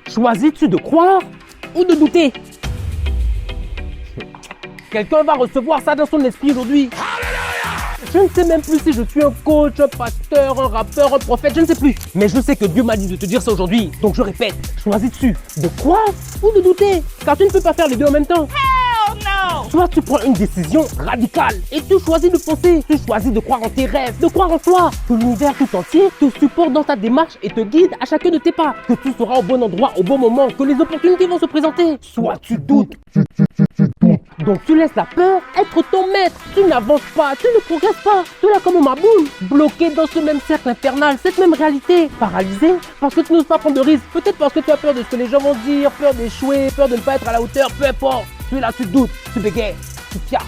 Choisis-tu de croire ou de douter? Quelqu'un va recevoir ça dans son esprit aujourd'hui. Je ne sais même plus si je suis un coach, un pasteur, un rappeur, un prophète, je ne sais plus. Mais je sais que Dieu m'a dit de te dire ça aujourd'hui. Donc je répète, choisis-tu de croire ou de douter? Car tu ne peux pas faire les deux en même temps. Soit tu prends une décision radicale et tu choisis de foncer. Tu choisis de croire en tes rêves, de croire en toi. Que l'univers tout entier te supporte dans ta démarche et te guide à chacun de tes pas. Que tu seras au bon endroit au bon moment, que les opportunités vont se présenter. Soit tu doutes. Donc tu laisses la peur être ton maître. Tu n'avances pas, tu ne progresses pas. Tu es là comme un maboule, bloqué dans ce même cercle infernal, cette même réalité. Paralysé parce que tu n'oses pas prendre de risques. Peut-être parce que tu as peur de ce que les gens vont dire, peur d'échouer, peur de ne pas être à la hauteur, peu importe. Tu es là, tu doutes, tu bégayes, tu fias.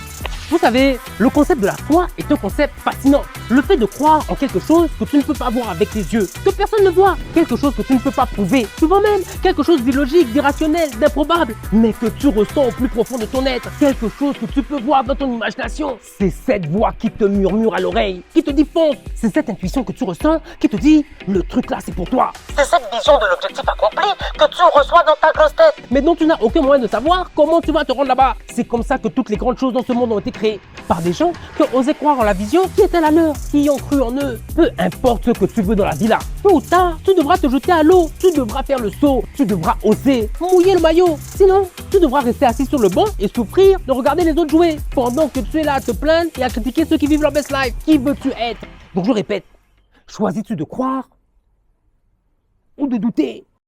Vous savez, le concept de la foi est un concept fascinant. Le fait de croire en quelque chose que tu ne peux pas voir avec tes yeux, que personne ne voit, quelque chose que tu ne peux pas prouver, souvent même quelque chose d'illogique, d'irrationnel, d'improbable, mais que tu ressens au plus profond de ton être, quelque chose que tu peux voir dans ton imagination. C'est cette voix qui te murmure à l'oreille, qui te dit fonce. C'est cette intuition que tu ressens qui te dit le truc là c'est pour toi. C'est cette vision de l'objectif accompli que tu reçois dans ta grosse tête, mais dont tu n'as aucun moyen de savoir comment tu vas te rendre là-bas. C'est comme ça que toutes les grandes choses dans ce monde ont été créées par des gens qui ont osé croire en la vision qui était la leur, qui y ont cru en eux. Peu importe ce que tu veux dans la vie là, tôt ou tard, tu devras te jeter à l'eau, tu devras faire le saut, tu devras oser mouiller le maillot. Sinon, tu devras rester assis sur le banc et souffrir de regarder les autres jouer pendant que tu es là à te plaindre et à critiquer ceux qui vivent leur best life. Qui veux-tu être? Donc je répète, choisis-tu de croire ou de douter?